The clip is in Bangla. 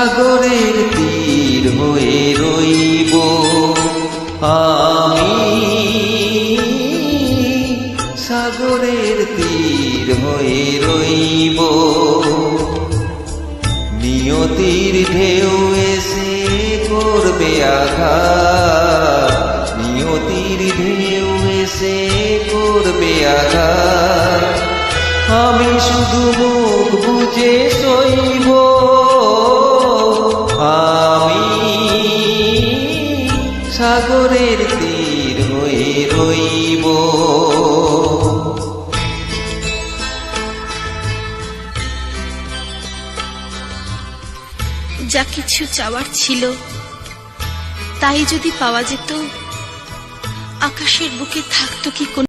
সাগরের তীর হয়ে রইব আমি, সাগরের তীর হয়ে রইব। নিয়তির ঢেউ এসে করবে আঘাত, নিয়তির ঢেউ এসে করবে আঘাত, আমি শুধু মুখ বুজে সইব। আমি সাগরের তীর হয়ে রইব। যা কিছু চাওয়ার ছিল তাই যদি পাওয়া যেত, আকাশের বুকে থাকতো কি